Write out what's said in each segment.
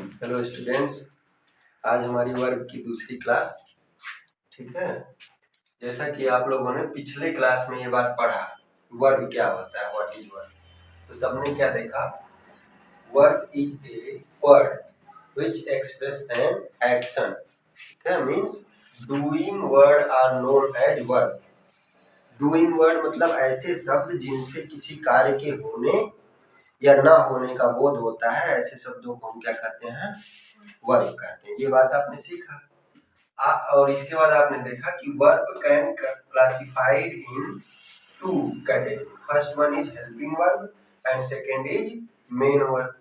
Hello students, आज हमारी वर्ग की दूसरी क्लास। ठीक है, जैसा कि आप लोगों ने पिछले क्लास में ये बात पढ़ा, वर्ग क्या होता है, व्हाट इज वर्ग। तो सबने क्या देखा, verb is a word which express an action. ठीक है, means doing word are known as verb. Doing word मतलब ऐसे शब्द जिनसे किसी कार्य के होने या ना होने का बोध होता है, ऐसे शब्दों को हम क्या कहते हैं, वर्ब कहते हैं। ये बात आपने सीखा। और इसके बाद आपने देखा कि verb can classified in two category. First one is helping verb and second is main verb.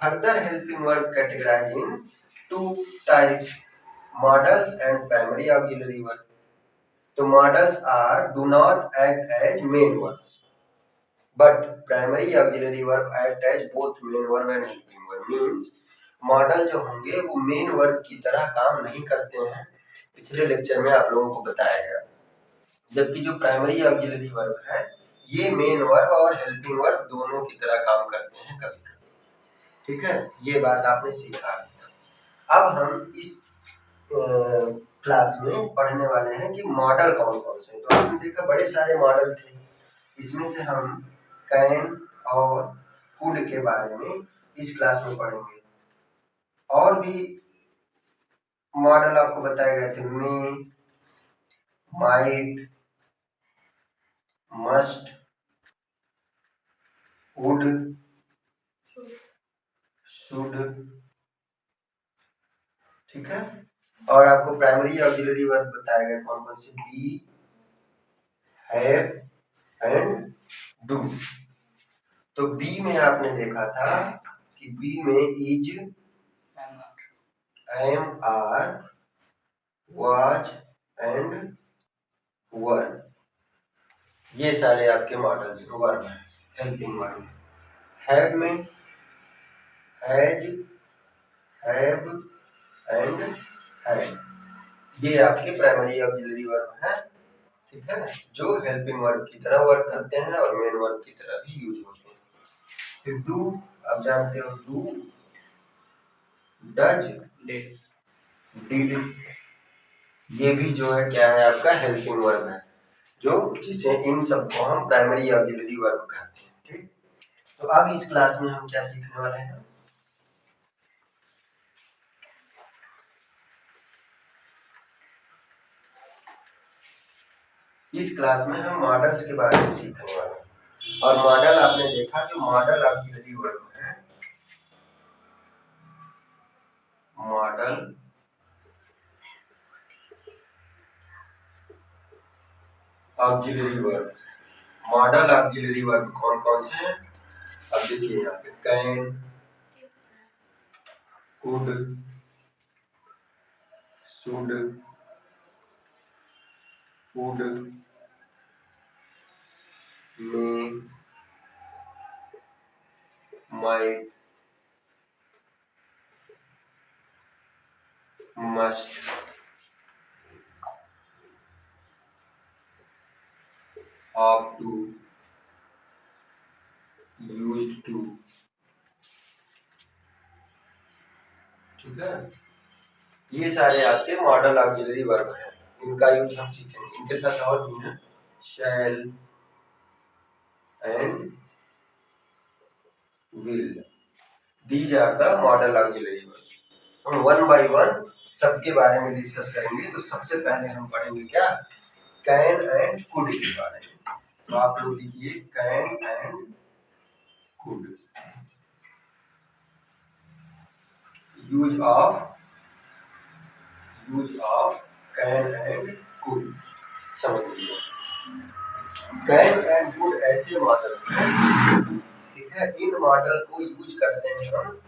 Further helping verb categorise in two types, modals and primary auxiliary verb. तो modals are do not act as main verbs, but primary auxiliary verb act as both main verb and helping verb. Means model जो होंगे वो main verb की तरह काम नहीं करते हैं, पिछले लेक्चर में आप लोगों को बताया गया। जबकि जो प्राइमरी ऑक्सिलरी वर्ब है ये मेन वर्ब और हेल्पिंग वर्ब दोनों की तरह काम करते हैं कभी कभी। ठीक है, ये बात आपने सीखा। अब हम इस क्लास में पढ़ने वाले हैं कि मॉडल कौन कौन से। तो आपने देखा बड़े सारे मॉडल थे, इसमें से हम कैन और कुड के बारे में इस क्लास में पढ़ेंगे। और भी मॉडल आपको बताए गए थे, मे, माइट, मस्ट, वुड, शुड। ठीक है, और आपको प्राइमरी ऑक्सिलरी वर्ब बताए गए कौन कौन से, बी, हैव एंड डू। तो बी में आपने देखा था कि बी में is, am, are, was and were. ये सारे आपके मॉडल्स वर्ब हैं, हेल्पिंग वर्ब। हैव में हैज, हैव एंड हैड, ये आपके प्राइमरी ऑक्सिलरी वर्ब हैं। ठीक है, जो हेल्पिंग वर्ब की तरह वर्क करते हैं और मेन वर्ब की तरह भी यूज होते हैं। फिर डू, आप जानते हो, डू, डज, डिड, ये भी जो है क्या है, आपका हेल्पिंग वर्ब है, जो जिसे इन सबको हम प्राइमरी ऑक्सिलरी वर्ब कहते हैं। ठीक, तो अब इस क्लास में हम क्या सीखने वाले हैं, इस क्लास में हम मॉडल्स के बारे में सीखने वाले हैं। और मॉडल आपने देखा जो मॉडल ऑक्सिलरी वर्ब है, model auxiliary verb. Model auxiliary verb कौन कौन से हैं, अब देखिए यहाँ पे can, could, should, would, may, might, must, ought to, used to। ठीक है, ये सारे आपके मॉडल ऑक्सिलरी वर्ब हैं, इनका यूज हम सीखेंगे। इनके साथ और भी है, shall and will, these are the modal auxiliary verb. हम वन बाय वन सबके बारे में डिस्कस करेंगे। तो सबसे पहले हम पढ़ेंगे क्या, कैन एंड कुड के बारे में। तो आप लोग लिखिए can and could. Use of can and could समझिए। कैन एंड कुड ऐसे मॉडल हैं, ठीक है, इन मॉडल को यूज करते हैं हम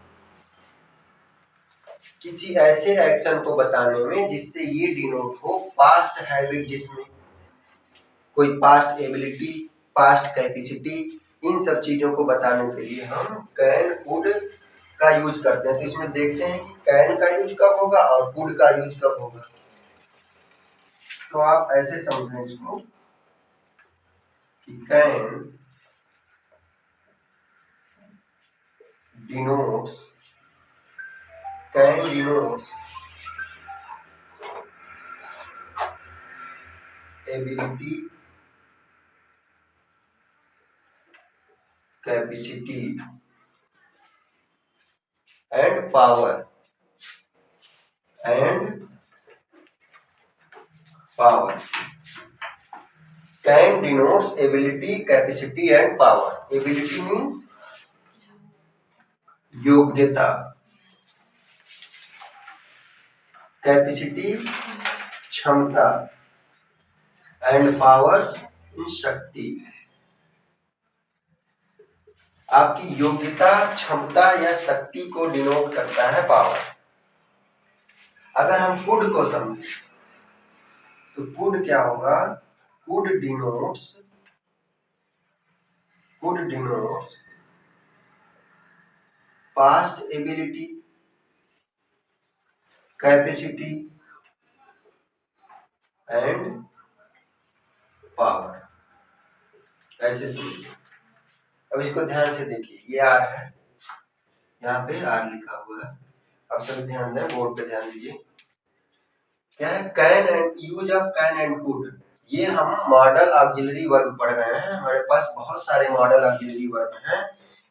किसी ऐसे एक्शन को बताने में जिससे ये डिनोट हो पास्ट हैबिट, जिसमें कोई पास्ट एबिलिटी, पास्ट कैपेसिटी, इन सब चीजों को बताने के लिए हम कैन कुड का यूज करते हैं। तो इसमें देखते हैं कि कैन का यूज कब होगा और कुड का यूज कब होगा। तो आप ऐसे समझें इसको कि can denotes can denotes ability, capacity and power can denotes ability, capacity and power. Ability means योग्यता, कैपेसिटी क्षमता एंड पावर शक्ति। आपकी योग्यता, क्षमता या शक्ति को डिनोट करता है पावर। अगर हम कुड को समझें तो कुड क्या होगा? Could denotes past ability, capacity and power. ऐसे समझिए। अब इसको ध्यान से देखिए, ये आर है, यहाँ पे आर लिखा हुआ है। अब सब ध्यान दें, बोर्ड पे ध्यान दीजिए। क्या है? Can and use of can and could. ये हम मॉडल ऑक्सिलरी वर्ब पढ़ रहे हैं। हमारे पास बहुत सारे मॉडल ऑक्सिलरी वर्ब हैं।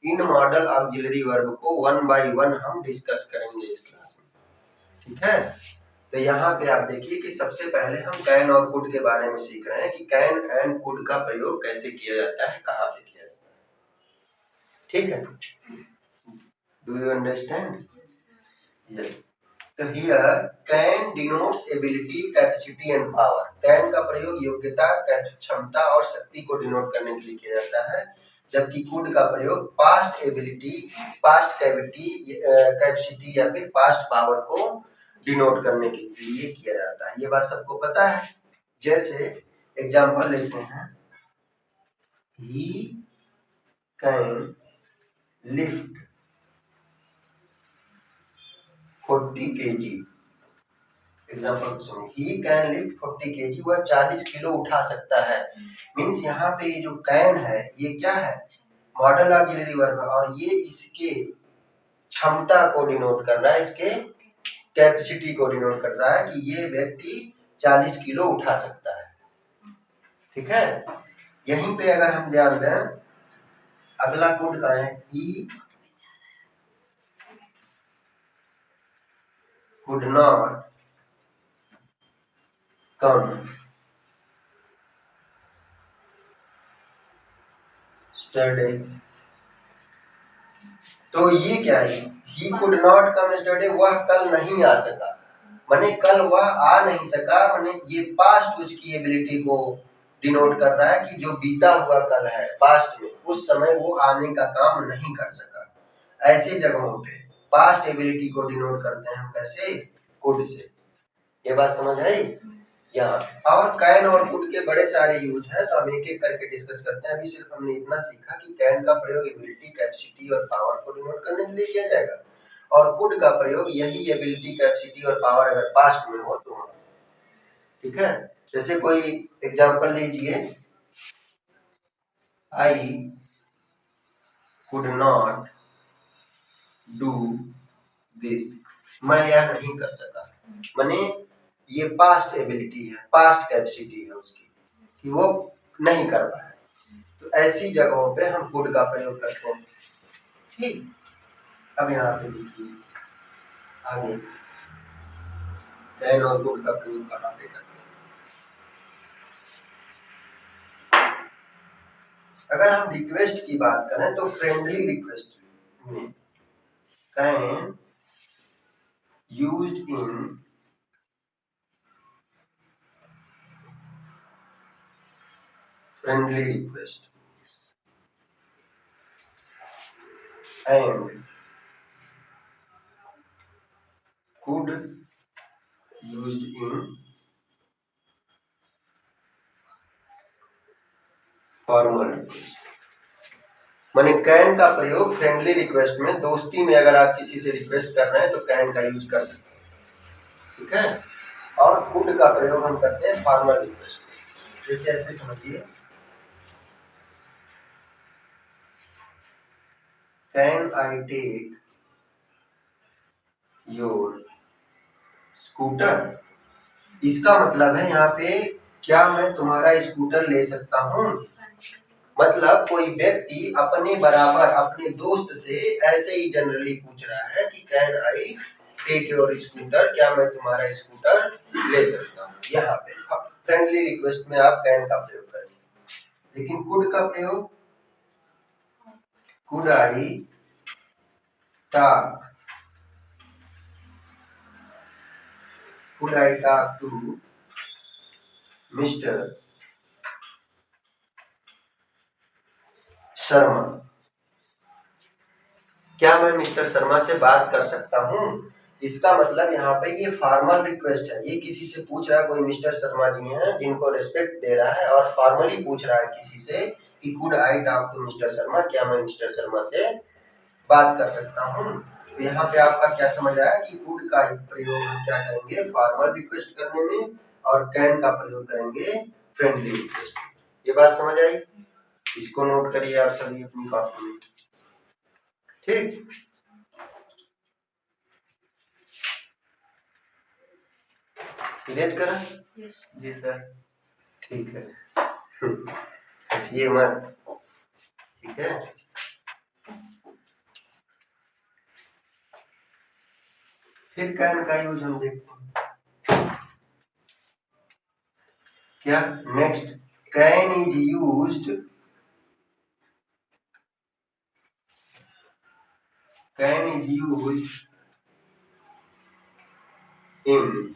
इन मॉडल ऑक्सिलरी वर्ब को वन बाय वन हम डिस्कस करेंगे इस क्लास में, ठीक है? तो यहाँ पे आप देखिए कि सबसे पहले हम कैन और कुड के बारे में सीख रहे हैं कि कैन एंड कुड का प्रयोग कैसे किया जाता है, कहाँ पे किया जाता है, ठीक है? Do you understand? यस। तो here can denotes ability, capacity and power. Can का प्रयोग योग्यता, क्षमता और शक्ति को डिनोट करने के लिए किया जाता है, जबकि कुड का प्रयोग पास्ट एबिलिटी, पास्ट कैपेसिटी या फिर पास्ट पावर को डिनोट करने के लिए किया जाता है। ये बात सबको पता है। जैसे एग्जांपल लेते हैं, he can lift 40 kg। Example सुनिए, ही कैन लिफ्ट 40 kg, वह 40 किलो उठा सकता है। मींस यहाँ पे ये जो कैन है ये क्या है? मॉडल ऑक्सिलरी वर्ब है और ये इसके क्षमता को डिनोट कर रहा है, इसके कैपेसिटी को डिनोट कर रहा है कि ये व्यक्ति 40 किलो उठा सकता है, ठीक है? यहीं पे अगर हम ध्यान दें, अगला कोड का है, ही could not come yesterday। तो ये क्या है? He could not come yesterday, वह कल नहीं आ सका, माने कल वह आ नहीं सका, माने ये पास्ट उसकी एबिलिटी को डिनोट कर रहा है कि जो बीता हुआ कल है पास्ट में, उस समय वो आने का काम नहीं कर सका। ऐसे जगहों पे पास्ट एबिलिटी को डिनोट करते हैं हम कैसे? Could say. ये बात समझ आई? यहाँ और कैन और कुड के बड़े सारे यूज हैं, तो हम एक एक करके डिस्कस करते हैं। अभी सिर्फ हमने इतना सीखा कि कैन का प्रयोग एबिलिटी, कैपेसिटी और पावर को डिनोट करने के लिए किया जाएगा, और कुड का प्रयोग यही एबिलिटी, कैपेसिटी और पावर अगर पास्ट में हो तो हो, ठीक है? जैसे कोई एग्जांपल लीजिए, I could not do this, मैं यह नहीं कर सका, माने ये पास्ट एबिलिटी है, पास्ट कैपेसिटी है उसकी कि वो नहीं कर पाया। तो ऐसी जगहों पे हम कुड का प्रयोग करते हैं, ठीक? अब यहाँ पे देखिए आगे कैन और कुड का प्रयोग कहाँ पे करते हैं। अगर हम रिक्वेस्ट की बात करें तो फ्रेंडली रिक्वेस्ट में can used in friendly request and could used in formal request. माने कैन का प्रयोग फ्रेंडली रिक्वेस्ट में, दोस्ती में अगर आप किसी से रिक्वेस्ट कर रहे हैं तो कैन का यूज कर सकते हैं, ठीक है? और कुड का प्रयोग हम करते हैं फॉर्मल रिक्वेस्ट। जैसे ऐसे समझिए, can I take your scooter. इसका मतलब है यहाँ पे क्या मैं तुम्हारा स्कूटर ले सकता हूँ। मतलब कोई व्यक्ति अपने बराबर अपने दोस्त से ऐसे ही जनरली पूछ रहा है कि can I take your scooter, क्या मैं तुम्हारा स्कूटर ले सकता हूँ। यहाँ पे फ्रेंडली रिक्वेस्ट में आप कैन का प्रयोग करेंगे। लेकिन कुड का प्रयोग, could I talk, could I talk to mister Sharma, क्या मैं मिस्टर शर्मा से बात कर सकता हूँ। इसका मतलब यहाँ पे ये फॉर्मल रिक्वेस्ट है। ये किसी से पूछ रहा है, कोई मिस्टर शर्मा जी हैं जिनको रेस्पेक्ट दे रहा है और फॉर्मली पूछ रहा है किसी से कि could I talk to mister Sharma, क्या मैं मिस्टर शर्मा से बात कर सकता हूँ। तो यहाँ पे आपका क्या समझ आया कि कुड का प्रयोग हम क्या करेंगे फॉर्मल रिक्वेस्ट करने में, और कैन का प्रयोग करेंगे फ्रेंडली रिक्वेस्ट। ये बात समझ आई। इसको नोट करिए आप सभी अपनी कॉपी में। ठीक, इरेज करा जी सर। ठीक है, हंसिए मत, ठीक है। फिर कैन का यूज हम देखते हैं क्या। Next, can is used, can is used in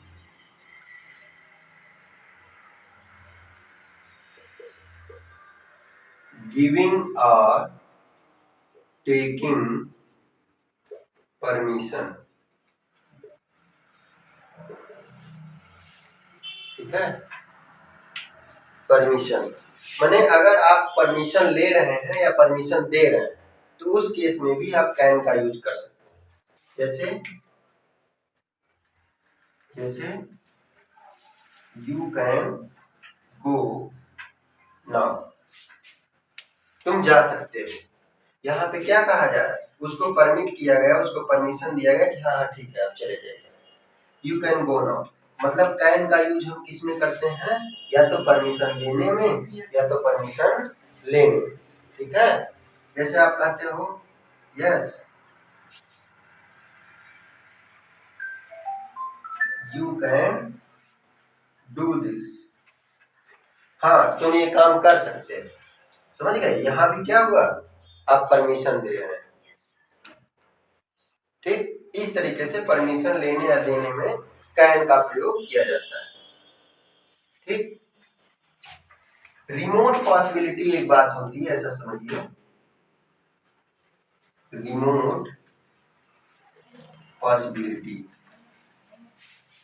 giving or taking permission। ठीक है, परमिशन माने अगर आप परमिशन ले रहे हैं या परमिशन दे रहे हैं तो उस केस में भी आप कैन का यूज कर सकते हैं। जैसे जैसे यू कैन गो नाउ, तुम जा सकते हो। यहाँ पे क्या कहा जा रहा है, उसको परमिट किया गया, उसको परमिशन दिया गया कि हाँ हाँ ठीक है आप चले जाइए। यू कैन गो नाउ मतलब कैन का यूज हम किस में करते हैं, या तो परमिशन देने में या तो परमिशन लेने में। ठीक है, जैसे आप कहते हो yes you can do this, हाँ तुम ये काम कर सकते हो। समझ गए, यहाँ भी क्या हुआ, आप परमिशन दे रहे हैं। ठीक, इस तरीके से परमिशन लेने या देने में कैन का प्रयोग किया जाता है। ठीक, रिमोट पॉसिबिलिटी एक बात होती है, ऐसा समझिए। रिमोट पॉसिबिलिटी,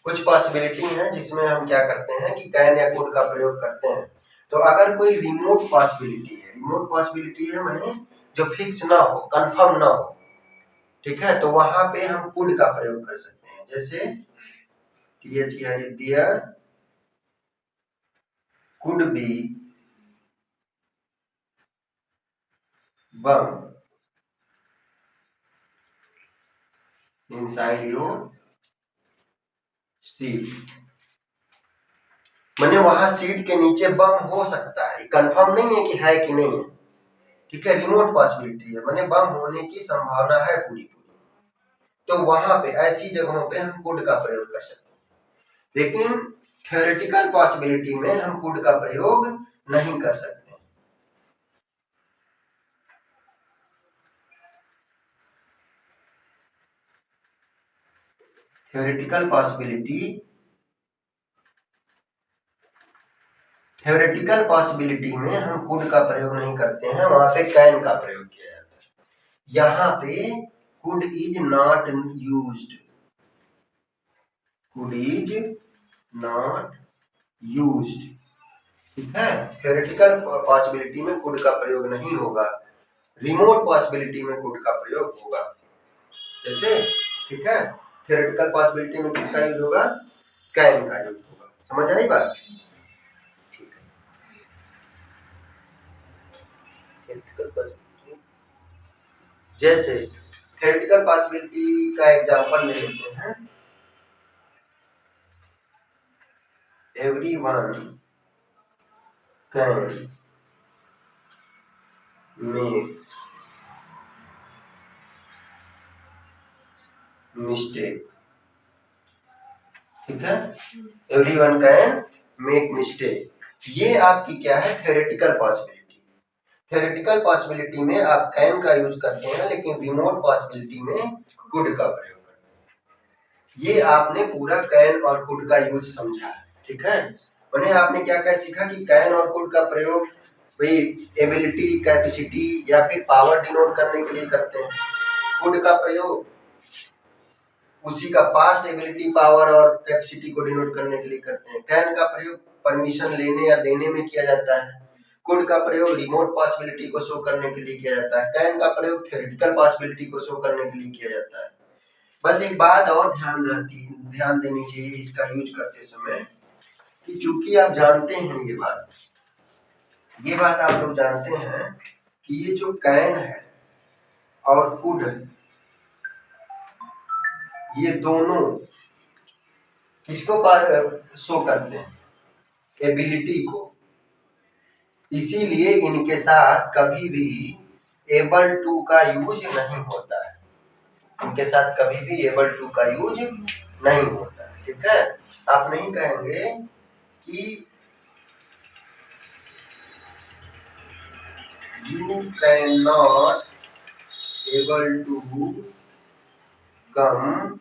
कुछ पॉसिबिलिटी है जिसमें हम क्या करते हैं कि कैन या कुड का प्रयोग करते हैं। तो अगर कोई रिमोट पॉसिबिलिटी है, रिमोट पॉसिबिलिटी है माने जो फिक्स ना हो, कंफर्म ना हो, ठीक है, तो वहां पे हम कुड का प्रयोग कर सकते हैं। जैसे there could be bomb inside your seat, माने वहां सीट के नीचे बम हो सकता है, कंफर्म नहीं है कि है कि नहीं है। ठीक है, रिमोट पॉसिबिलिटी है माने बम होने की संभावना है पूरी पूरी। तो वहां पे ऐसी जगहों पे हम कुड का प्रयोग कर सकते हैं। लेकिन थ्योरेटिकल पॉसिबिलिटी में हम कुड का प्रयोग नहीं कर सकते। थ्योरेटिकल पॉसिबिलिटी, थ्योरेटिकल पॉसिबिलिटी में हम कुड का प्रयोग नहीं करते हैं, वहां पे कैन का प्रयोग किया जाता है। यहाँ पे could is not used, could is not used. ठीक है, थ्योरेटिकल पॉसिबिलिटी में कुड का प्रयोग नहीं होगा, रिमोट पॉसिबिलिटी में कुड का प्रयोग होगा। जैसे ठीक है, थ्योरेटिकल पॉसिबिलिटी में किसका यूज होगा, कैन का यूज होगा। समझ आई बात। जैसे थ्योरेटिकल पॉसिबिलिटी का एग्जांपल ले लेते हैं। एवरीवन कैन मेक मिस्टेक, ठीक है, एवरीवन कैन मेक मिस्टेक। ये आपकी क्या है, थ्योरेटिकल पॉसिबिलिटी। थ्योरेटिकल पॉसिबिलिटी में आप कैन का यूज करते हैं, लेकिन रिमोट पॉसिबिलिटी में कुड का प्रयोग करते हैं। ये आपने पूरा कैन और कुड का यूज समझा, ठीक है। मैंने आपने क्या क्या सीखा कि कैन और कुड का प्रयोग भाई एबिलिटी, कैपेसिटी या फिर पावर डिनोट करने के लिए करते हैं। कुड का प्रयोग उसी का पास्ट एबिलिटी, पावर और कैपेसिटी को डिनोट करने के लिए करते हैं। कैन का प्रयोग परमिशन लेने या देने में किया जाता है। कुड का प्रयोग रिमोट पॉसिबिलिटी को शो करने के लिए किया जाता है। कैन का प्रयोग थ्योरेटिकल पॉसिबिलिटी को शो करने के लिए किया जाता है। बस एक बात और ध्यान देनी चाहिए इसका यूज करते समय, कि चूंकि आप जानते हैं ये बात आप लोग जानते हैं कि ये जो कैन है और कुड है, ये दोनों किसको शो करते हैं, एबिलिटी को। इसीलिए इनके साथ कभी भी एबल टू का यूज नहीं होता है। इनके साथ कभी भी एबल टू का यूज नहीं होता है, ठीक है। आप नहीं कहेंगे कि you can not able to come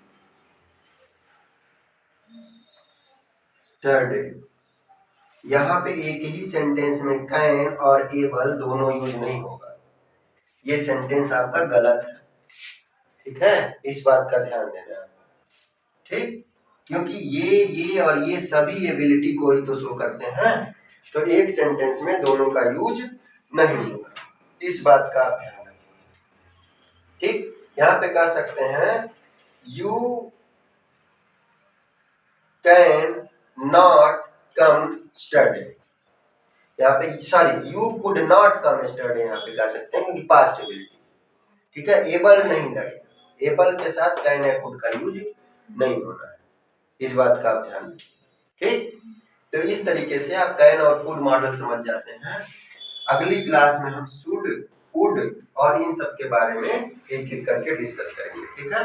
study. यहाँ पे एक ही सेंटेंस में कैन और एबल दोनों यूज नहीं होगा। ये सेंटेंस आपका गलत है, ठीक है, इस बात का ध्यान देना, ठीक। क्योंकि ये और ये सभी एबिलिटी को ही तो शो करते हैं, तो एक सेंटेंस में दोनों का यूज नहीं होगा, इस बात का आप ध्यान रखिए, ठीक। यहाँ पे कह सकते हैं you can not come study. यहाँ पे sorry, you could not come study यहाँ पे कह सकते हैं, क्योंकि पास्ट एबिलिटी, ठीक है। एबल नहीं लगेगा, एबल के साथ कैन या कुड का यूज नहीं होना है, इस बात का आप ध्यान रखिए, ठीक। तो इस तरीके से आप कैन और कुड मॉडल समझ जाते हैं। अगली क्लास में हम शुड, कुड और इन सब के बारे में एक एक करके डिस्कस करेंगे, ठीक है।